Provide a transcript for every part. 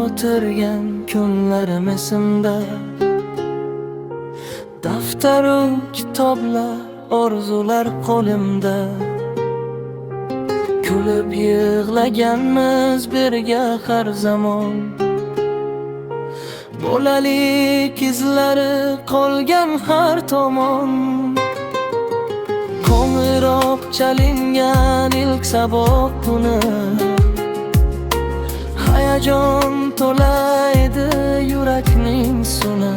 o'tirgan kunlarim esimda. Daftaru kitoblar, orzular qo'limda. Kulib yig'laganmiz birga har zamon. Bolalik izlari qolgan har tomon. Qo'ng'iroq chalingan ilk sabot kuni. Hayajon to'laydi yurakning suni.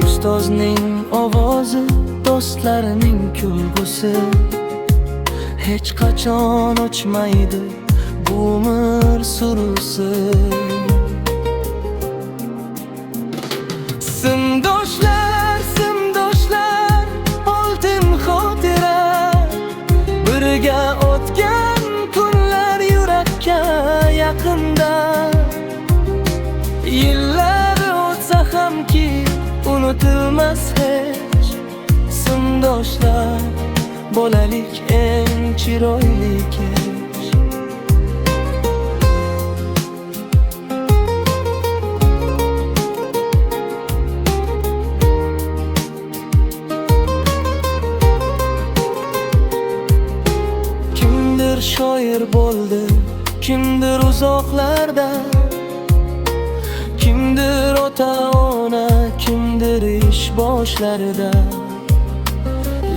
Ustozning ovozi, do'stlarining kulgusi hech qachon o'chmaydi bu umr surusi. Simdoshlar, simdoshlar, oltin xotira. Birga o'tgan kunlar yurakka yaqinda. Yillar o'tsa hamki unutilmas hech. Simdoshlar, bolalik eng chiroyli kech. Kimdir shoir bo'ldi, kimdir uzoqlarda. Kimdir ota-ona, kimdir ish boshlarida.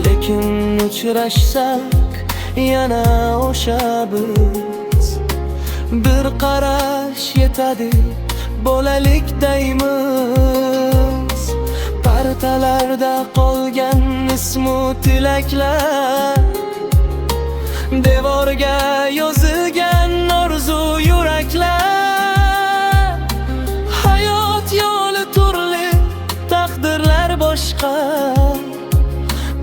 Lekin uchrashsak yana o'sha biz. Bir qarash yetadi bolalik deymiz. Partalarda qolgan ismu tilaklar, devorga yozilgan orzu yuraklar. Hayot yo'li turli, taqdirlar boshqa.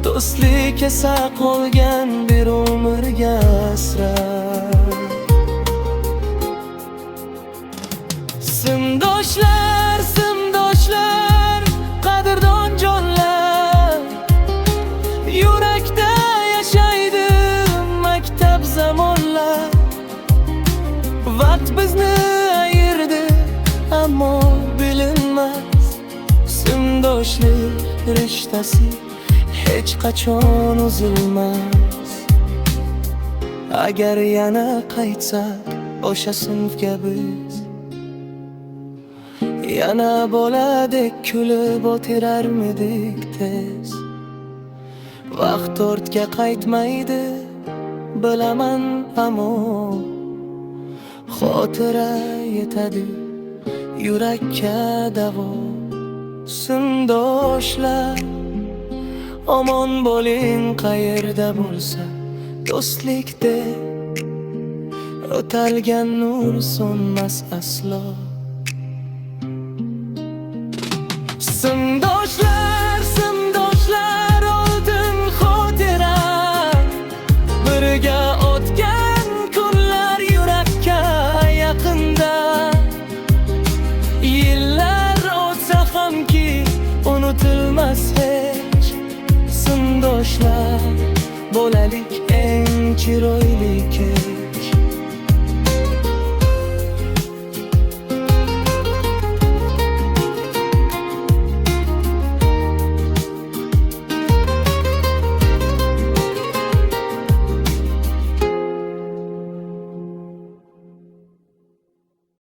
Do'stlik esa qolgan bir umrga asrar. Simdoshlar, simdoshlar, qadrdon jonlar. Yurakda yashaydi maktab zamonlar. Vaqt bizni ayirdi, ammo bilinmas. Simdoshlik rishtasi hech qachon uzilmas. Agar yana qaytsak o'sha sinfga biz, yana boladek kulib o'tirarmidik tez. Vaqt ortga qaytmaydi bilaman, ammo xotira yetadi yurakka davo. Simdoshlar, omon bo'ling qayerda bo'lsa. Do'stlikda o'talgan nur so'nmas aslo. Simdoshlar, simdoshlar, oltin xotira. Birga o'tgan kunlar yurakka yaqinda. Yillar o'tsa hamki unutilmas hech. Simdoshlar, bolalik eng chiroyli kech.